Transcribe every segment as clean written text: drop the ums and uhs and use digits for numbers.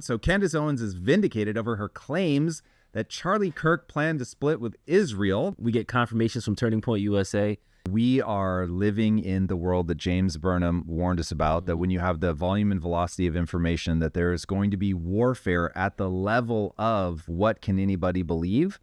So Candace Owens is vindicated over her claims that Charlie Kirk planned to split with Israel. We get confirmations from Turning Point USA. We are living in the world that James Burnham warned us about, that when you have the volume and velocity of information, that there is going to be warfare at the level of what can anybody believe.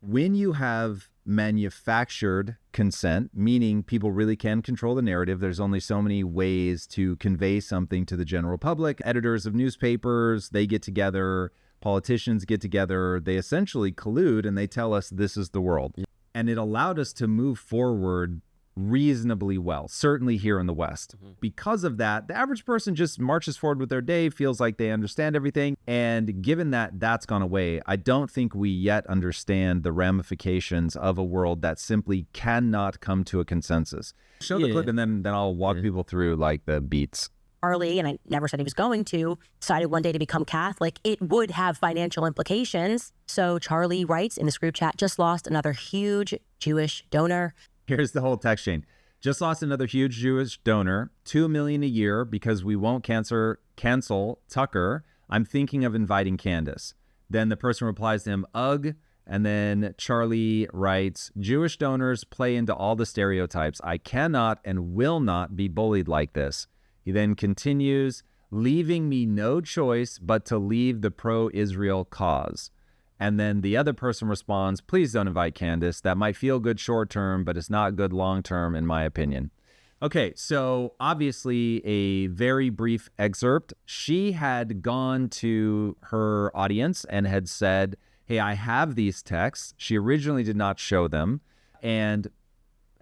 When you have manufactured consent, meaning people really can control the narrative, there's only so many ways to convey something to the general public. Editors of newspapers, they get together, politicians get together, they essentially collude and they tell us this is the world. And it allowed us to move forward reasonably well, certainly here in the West. Because of that, the average person just marches forward with their day, feels like they understand everything. And given that that's gone away, I don't think we yet understand the ramifications of a world that simply cannot come to a consensus. Show the clip and then I'll walk people through like the beats. Charlie, and I never said he was going to, decided one day to become Catholic, it would have financial implications. So Charlie writes in this group chat, just lost another huge Jewish donor. Here's the whole text chain. Just lost another huge Jewish donor, $2 million a year because we won't cancel Tucker. I'm thinking of inviting Candace. Then the person replies to him, ugh. And then Charlie writes, Jewish donors play into all the stereotypes. I cannot and will not be bullied like this. He then continues, leaving me no choice but to leave the pro-Israel cause. And then the other person responds, please don't invite Candace. That might feel good short-term, but it's not good long-term in my opinion. Okay, so obviously a very brief excerpt. She had gone to her audience and had said, hey, I have these texts. She originally did not show them. And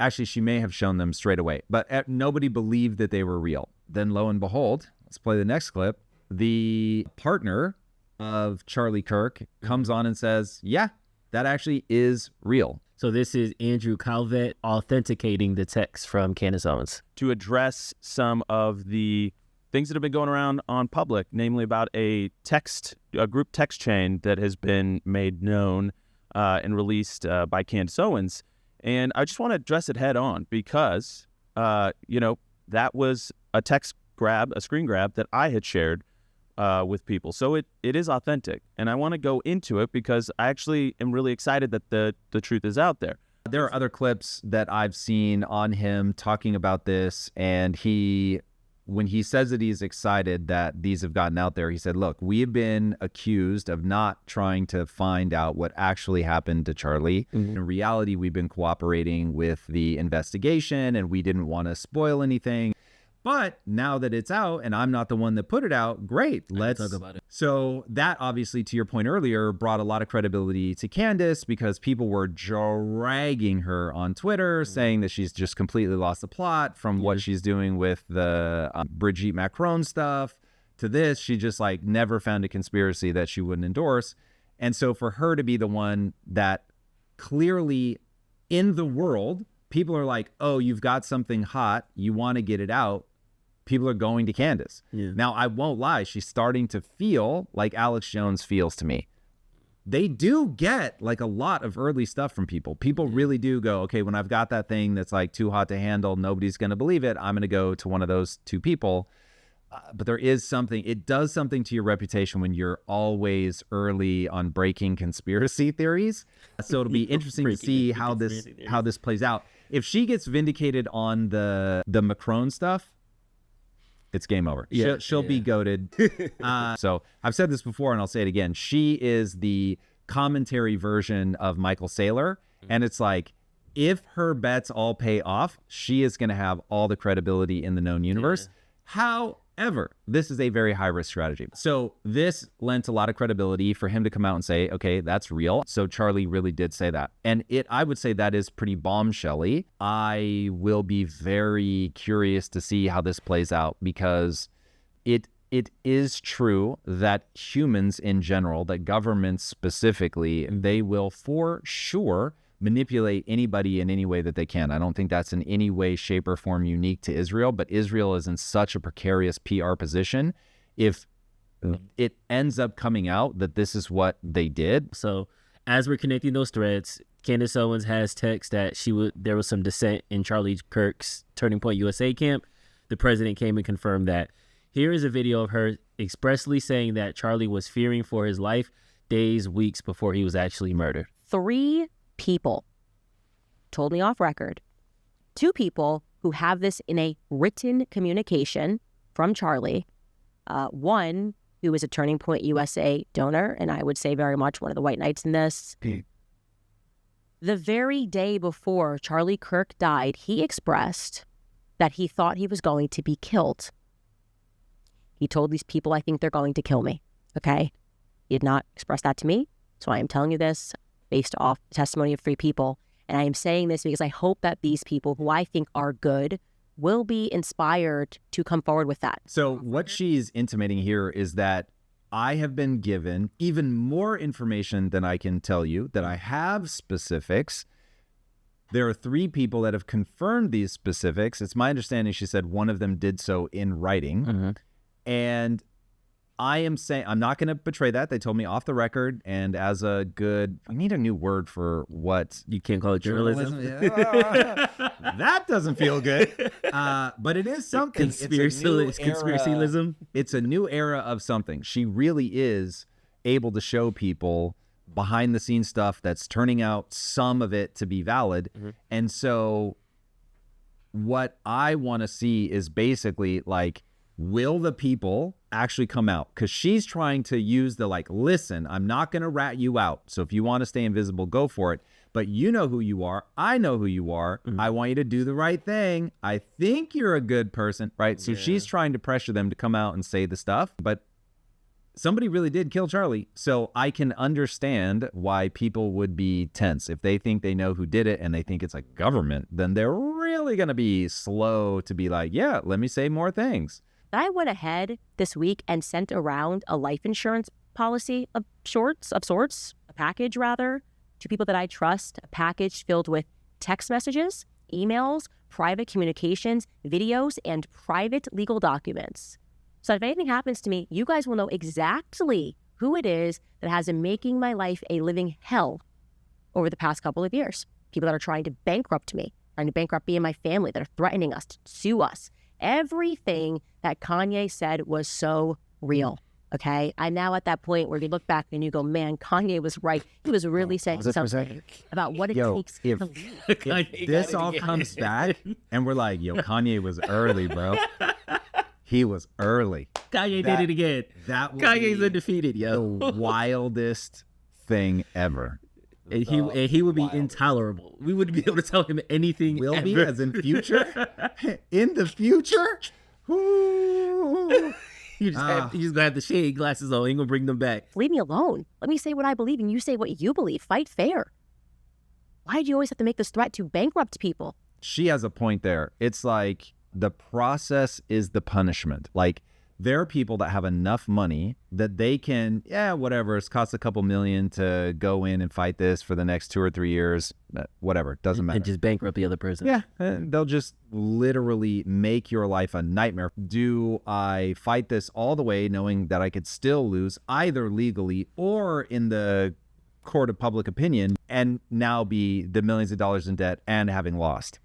actually, she may have shown them straight away, but nobody believed that they were real. Then lo and behold, let's play the next clip. The partner of Charlie Kirk comes on and says, yeah, that actually is real. So this is Andrew Calvet authenticating the text from Candace Owens. To address some of the things that have been going around on public, namely about a group text chain that has been made known and released by Candace Owens. And I just want to address it head on because, that was a screen grab that I had shared with people. So it is authentic. And I want to go into it because I actually am really excited that the truth is out there. There are other clips that I've seen on him talking about this. And when he says that he's excited that these have gotten out there, he said, look, we have been accused of not trying to find out what actually happened to Charlie. In reality, we've been cooperating with the investigation and we didn't want to spoil anything. But now that it's out and I'm not the one that put it out, great, let's talk about it. So that obviously, to your point earlier, brought a lot of credibility to Candace because people were dragging her on Twitter saying that she's just completely lost the plot from what she's doing with the Brigitte Macron stuff to this. She just like never found a conspiracy that she wouldn't endorse. And so for her to be the one that clearly in the world, people are like, oh, you've got something hot, you want to get it out. People are going to Candace. Now, I won't lie. She's starting to feel like Alex Jones feels to me. They do get like a lot of early stuff from people. People really do go, okay, when I've got that thing that's like too hot to handle, nobody's going to believe it, I'm going to go to one of those two people. But there is something, it does something to your reputation when you're always early on breaking conspiracy theories. So it'll be interesting to see how this plays out. If she gets vindicated on the Macron stuff, it's game over. She'll be goated. So I've said this before and I'll say it again. She is the commentary version of Michael Saylor. And it's like, if her bets all pay off, she is going to have all the credibility in the known universe. However, this is a very high-risk strategy. So this lent a lot of credibility for him to come out and say, okay, that's real. So Charlie really did say that. And I would say that is pretty bombshelly. I will be very curious to see how this plays out because it is true that humans in general, that governments specifically, they will for sure manipulate anybody in any way that they can. I don't think that's in any way, shape, or form unique to Israel, but Israel is in such a precarious PR position. If it ends up coming out that this is what they did. So as we're connecting those threads, Candace Owens has text that there was some dissent in Charlie Kirk's Turning Point USA camp. The president came and confirmed that Here is a video of her expressly saying that Charlie was fearing for his life days, weeks before he was actually murdered. 3 people told me off record. 2 people who have this in a written communication from Charlie. One who is a Turning Point USA donor, and I would say very much one of the white knights in this. The very day before Charlie Kirk died, he expressed that he thought he was going to be killed. He told these people, I think they're going to kill me. Okay? He did not express that to me. So I am telling you this based off the testimony of 3 people. And I am saying this because I hope that these people who I think are good will be inspired to come forward with that. So what she's intimating here is that I have been given even more information than I can tell you, that I have specifics. There are 3 people that have confirmed these specifics. It's my understanding, she said, one of them did so in writing. And I am saying, I'm not going to betray that. They told me off the record, and as a good, I need a new word for what. You can't call it journalism. That doesn't feel good. But it is something. Conspiracyism. It's a new era of something. She really is able to show people behind the scenes stuff that's turning out some of it to be valid. And so what I want to see is basically like, will the people actually come out? Because she's trying to use the like, listen, I'm not going to rat you out. So if you want to stay invisible, go for it. But you know who you are. I know who you are. I want you to do the right thing. I think you're a good person, right? So she's trying to pressure them to come out and say the stuff. But somebody really did kill Charlie. So I can understand why people would be tense. If they think they know who did it and they think it's like government, then they're really going to be slow to be like, yeah, let me say more things. I went ahead this week and sent around a life insurance policy of sorts, a package rather, to people that I trust, a package filled with text messages, emails, private communications, videos, and private legal documents. So if anything happens to me, you guys will know exactly who it is that has been making my life a living hell over the past couple of years. People that are trying to bankrupt me, trying to bankrupt me and my family, that are threatening us to sue us. Everything that Kanye said was so real, okay? I'm now at that point where you look back and you go, man, Kanye was right. He was really saying something about what it takes to leave. If this all comes back and we're like, yo, Kanye was early, bro. He was early. Kanye did it again. Kanye's undefeated, yo. The wildest thing ever. And he would be intolerable. We wouldn't be able to tell him anything. Will ever. be, as in future? In the future? Ooh. You just gonna have the shade glasses on. Ain't gonna bring them back. Leave me alone. Let me say what I believe and you say what you believe. Fight fair. Why do you always have to make this threat to bankrupt people? She has a point there. It's like the process is the punishment. Like, there are people that have enough money that they can, whatever, it's cost a couple million to go in and fight this for the next 2 or 3 years, whatever, doesn't matter. And just bankrupt the other person. Yeah, they'll just literally make your life a nightmare. Do I fight this all the way knowing that I could still lose either legally or in the court of public opinion and now be the millions of dollars in debt and having lost?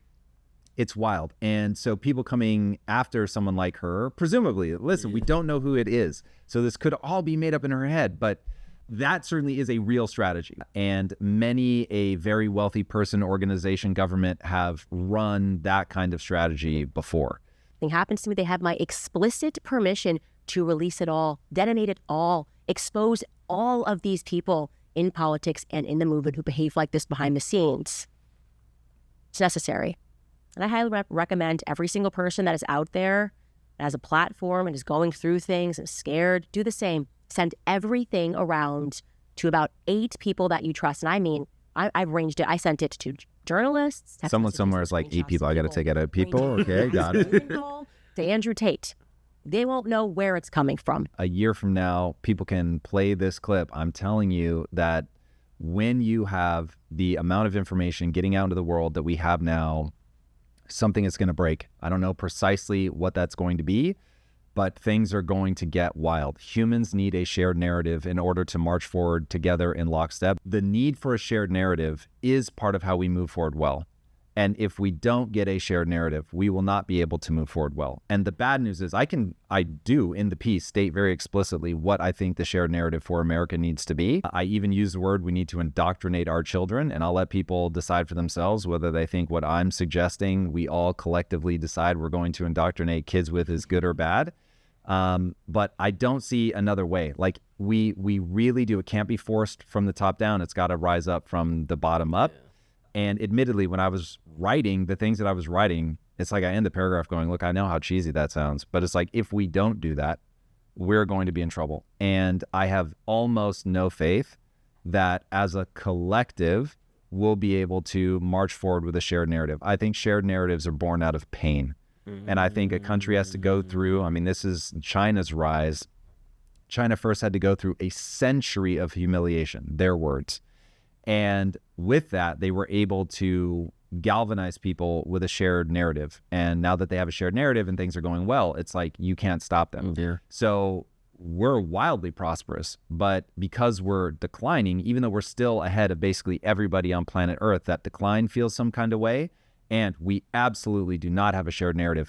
It's wild. And so people coming after someone like her, presumably, listen, we don't know who it is. So this could all be made up in her head, but that certainly is a real strategy. And many a very wealthy person, organization, government have run that kind of strategy before. Thing happens to me, they have my explicit permission to release it all, detonate it all, expose all of these people in politics and in the movement who behave like this behind the scenes. It's necessary. And I highly recommend every single person that is out there, that has a platform and is going through things and is scared, do the same. Send everything around to about 8 people that you trust. And I mean, I've arranged it. I sent it to journalists. Someone somewhere is like 8 people. I got to take out 8 people. Okay, got it. To Andrew Tate. They won't know where it's coming from. A year from now, people can play this clip. I'm telling you that when you have the amount of information getting out into the world that we have now, something is going to break. I don't know precisely what that's going to be, but things are going to get wild. Humans need a shared narrative in order to march forward together in lockstep. The need for a shared narrative is part of how we move forward well. And if we don't get a shared narrative, we will not be able to move forward well. And the bad news is I do in the piece state very explicitly what I think the shared narrative for America needs to be. I even use the word we need to indoctrinate our children, and I'll let people decide for themselves whether they think what I'm suggesting we all collectively decide we're going to indoctrinate kids with is good or bad. But I don't see another way. Like we really do. It can't be forced from the top down. It's got to rise up from the bottom up. And admittedly, when I was writing the things that I was writing, it's like I end the paragraph going, look, I know how cheesy that sounds, but it's like, if we don't do that, we're going to be in trouble. And I have almost no faith that as a collective, we'll be able to march forward with a shared narrative. I think shared narratives are born out of pain. And I think a country has to go through, I mean, this is China's rise. China first had to go through a century of humiliation, their words. And with that, they were able to galvanize people with a shared narrative. And now that they have a shared narrative and things are going well, it's like you can't stop them. Yeah. So we're wildly prosperous, but because we're declining, even though we're still ahead of basically everybody on planet Earth, that decline feels some kind of way. And we absolutely do not have a shared narrative.